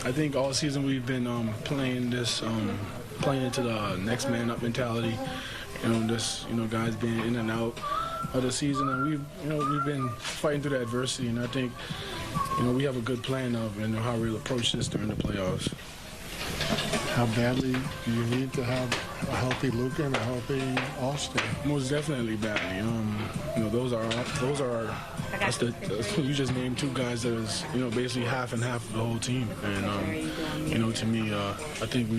I think all season we've been playing into the next man up mentality. Guys being in and out of the season, and we've been fighting through the adversity, and I think we have a good plan of how we'll approach this during the playoffs. How badly do you need to have a healthy Luka and a healthy Austin? Most definitely badly. You just named two guys that is basically half and half of the whole team, and to me, I think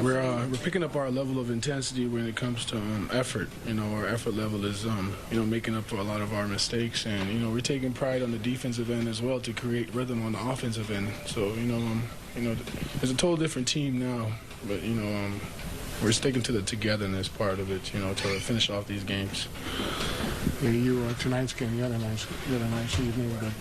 we're picking up our level of intensity when it comes to effort. Our effort level is making up for a lot of our mistakes, and we're taking pride on the defensive end as well to create rhythm on the offensive end. So it's a total different team now, but we're sticking to the togetherness part of it, to finish off these games. Yeah, tonight's game, you had a nice evening, but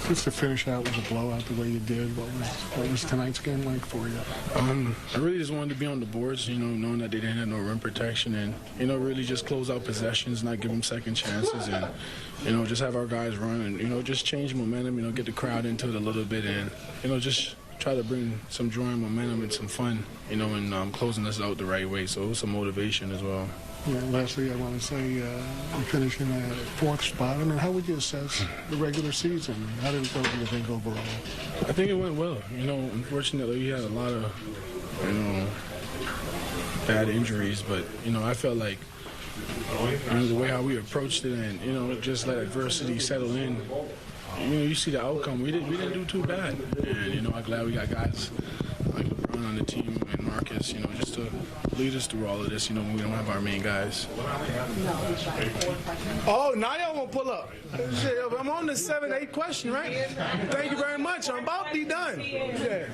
just to finish out with a blowout the way you did, what was tonight's game like for you? I really just wanted to be on the boards, knowing that they didn't have no rim protection, and really just close out possessions, not give them second chances, and just have our guys run, and just change momentum, get the crowd into it a little bit, and just try to bring some joy and momentum and some fun, and closing this out the right way. So it was some motivation as well. Yeah, lastly, I want to say you finished in a fourth spot. I mean, how would you assess the regular season? How did it go, do you think, overall? I think it went well. Unfortunately, we had a lot of, bad injuries, but, I felt like the way how we approached it and, just let adversity settle in. You see the outcome. We didn't do too bad, and I'm glad we got guys like LeBron on the team and Marcus, just to lead us through all of this. When we don't have our main guys. Oh, now y'all won't pull up. Shit, I'm on the 7-8 question, right? Thank you very much. I'm about to be done. Yeah.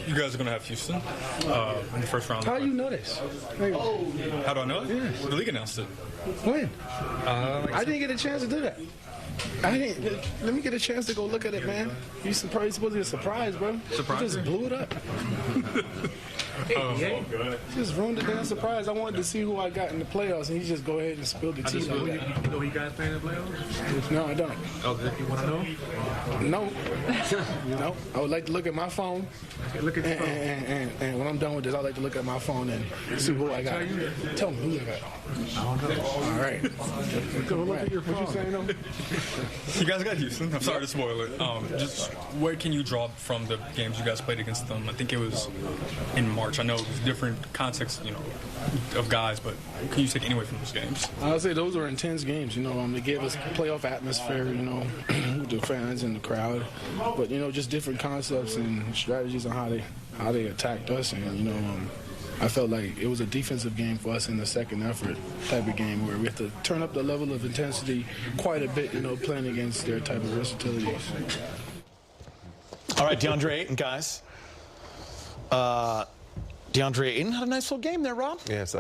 You guys are gonna have Houston in the first round. How do you know this? How do I know it? Yes. The league announced it. When? I didn't get a chance to do that. Let me get a chance to go look at it, man. You surprised? It's supposed to be a surprise, bro. Surprise? You just blew it up. Just ruined the damn surprise. I wanted to see who I got in the playoffs, and he just go ahead and spilled the tea. You know who you guys playing in the playoffs? No, I don't. Oh, you want to know? No. No. I would like to look at my phone. Okay, look at your phone. And when I'm done with this, I'd like to look at my phone and see who I got. Tell me who you got. I don't know. All right. Go look at your phone. What you saying, though? You guys got Houston. I'm sorry to spoil it. Just where can you draw from the games you guys played against them? I think it was in March. I know it was different context, of guys, but can you take anywhere from those games? I would say those were intense games. They gave us playoff atmosphere, with the fans and the crowd. But just different concepts and strategies on how they attacked us, and I felt like it was a defensive game for us in the second effort type of game where we have to turn up the level of intensity quite a bit, playing against their type of versatilities. All right, Deandre Ayton, guys. Deandre Ayton had a nice little game there, Rob. Yes,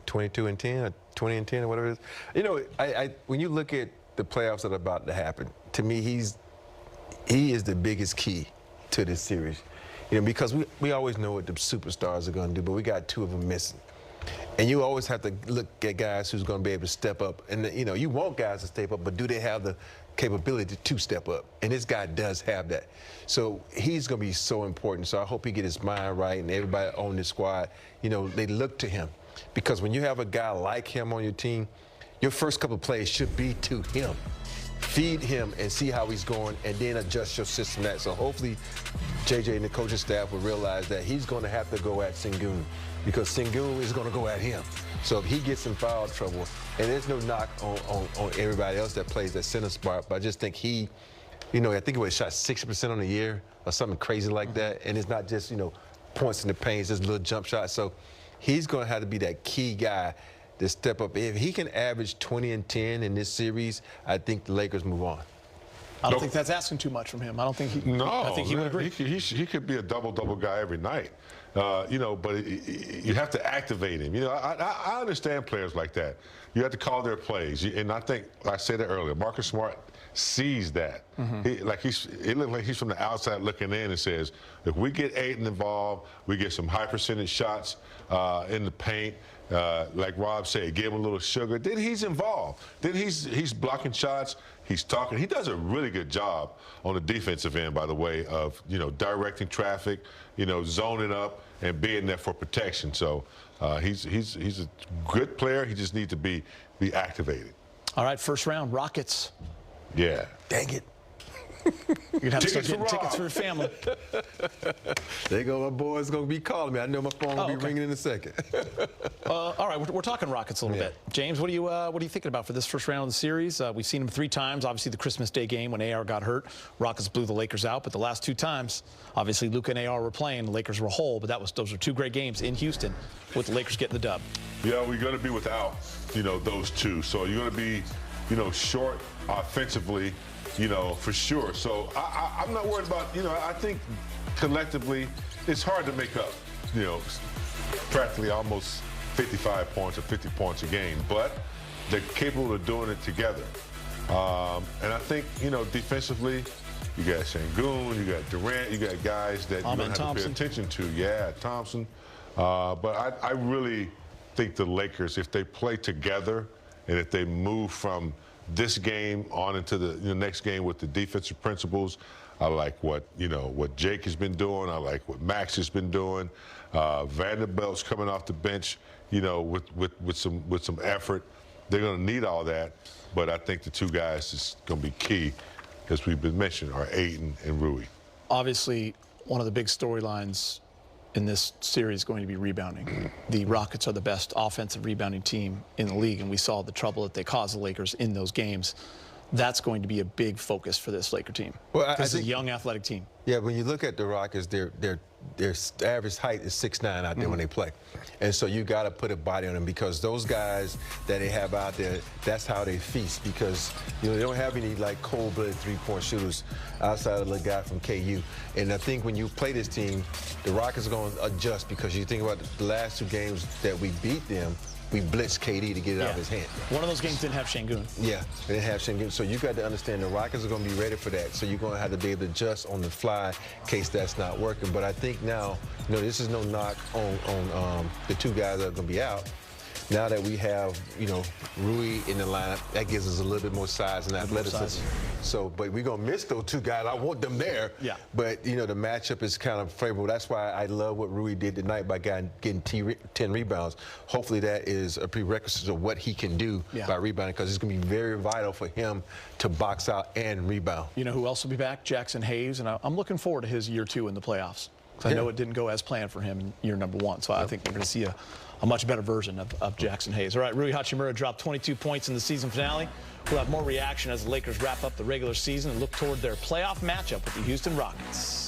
22 and 10, or 20 and 10, or whatever it is. When you look at the playoffs that are about to happen, to me, he is the biggest key to this series. Because we always know what the superstars are going to do, but we got two of them missing. And you always have to look at guys who's going to be able to step up. And, you want guys to step up, but do they have the capability to step up? And this guy does have that. So he's going to be so important. So I hope he get his mind right, and everybody on this squad, they look to him. Because when you have a guy like him on your team, your first couple of plays should be to him. Feed him and see how he's going, and then adjust your system that. So hopefully JJ and the coaching staff will realize that he's going to have to go at Sengun, because Sengun is going to go at him. So if he gets in foul trouble, and there's no knock on everybody else that plays that center spot, but I just think he, I think he shot 60% on the year or something crazy like that, and it's not just, points in the paint, it's just little jump shots. So he's going to have to be that key guy to step up. If he can average 20 and 10 in this series, I think the Lakers move on. I don't think that's asking too much from him. I don't think he. No, I think he would agree. He could be a double guy every night. But you have to activate him. I understand players like that. You have to call their plays. And I think, I said it earlier, Marcus Smart sees that. It looks like he's from the outside looking in and says, if we get Ayton involved, we get some high percentage shots in the paint. Like Rob said, give him a little sugar. Then he's involved. Then he's blocking shots. He's talking. He does a really good job on the defensive end, by the way, of directing traffic, zoning up and being there for protection. So he's a good player. He just needs to be activated. All right, first round, Rockets. Yeah. Dang it. You're going to have to start Tickets for getting tickets Rob. for your family. There go my boy's going to be calling me. I know my phone will be okay. ringing in a second. All right, we're talking Rockets a little bit. James, what are you thinking about for this first round of the series? We've seen them 3 times. Obviously, the Christmas Day game when AR got hurt, Rockets blew the Lakers out. But the last 2 times, obviously, Luka and AR were playing. The Lakers were whole, but those were 2 great games in Houston with the Lakers getting the dub. Yeah, we're going to be without, those 2. So you're going to be, short offensively, for sure. So I'm not worried about, I think collectively it's hard to make up, practically almost 55 points or 50 points a game, but they're capable of doing it together. And I think, defensively, you got Şengün, you got Durant, you got guys that you don't have to pay attention to. Yeah, Thompson. But I really think the Lakers, if they play together and if they move from this game on into the next game with the defensive principles, I like what Jake has been doing. I like what Max has been doing. Vanderbilt's coming off the bench, with some effort. They're going to need all that, but I think the 2 guys is going to be key, as we've been mentioning, are Ayton and Rui. Obviously, one of the big storylines in this series is going to be rebounding. The Rockets are the best offensive rebounding team in the league, and we saw the trouble that they caused the Lakers in those games. That's going to be a big focus for this Laker team. Well, I This is think a young, athletic team. Yeah, when you look at the Rockets, their average height is 6'9" out there when they play. And so you got to put a body on them, because those guys that they have out there, that's how they feast, because they don't have any like cold-blooded 3-point shooters outside of the guy from KU. And I think when you play this team, the Rockets are going to adjust, because you think about the last 2 games that we beat them, we blitzed KD to get it out of his hand. One of those games didn't have Şengün. Yeah, they didn't have Şengün. So you got to understand the Rockets are going to be ready for that. So you're going to have to be able to adjust on the fly in case that's not working. But I think now, this is no knock on the 2 guys that are going to be out. Now that we have, Rui in the lineup, that gives us a little bit more size and athleticism. So, but we're going to miss those 2 guys. I want them there. Yeah. But, the matchup is kind of favorable. That's why I love what Rui did tonight by getting 10 rebounds. Hopefully that is a prerequisite of what he can do by rebounding, because it's going to be very vital for him to box out and rebound. You know who else will be back? Jackson Hayes. And I'm looking forward to his year 2 in the playoffs. I know it didn't go as planned for him in year number 1. So I think we're going to see a much better version of Jackson Hayes. All right, Rui Hachimura dropped 22 points in the season finale. We'll have more reaction as the Lakers wrap up the regular season and look toward their playoff matchup with the Houston Rockets.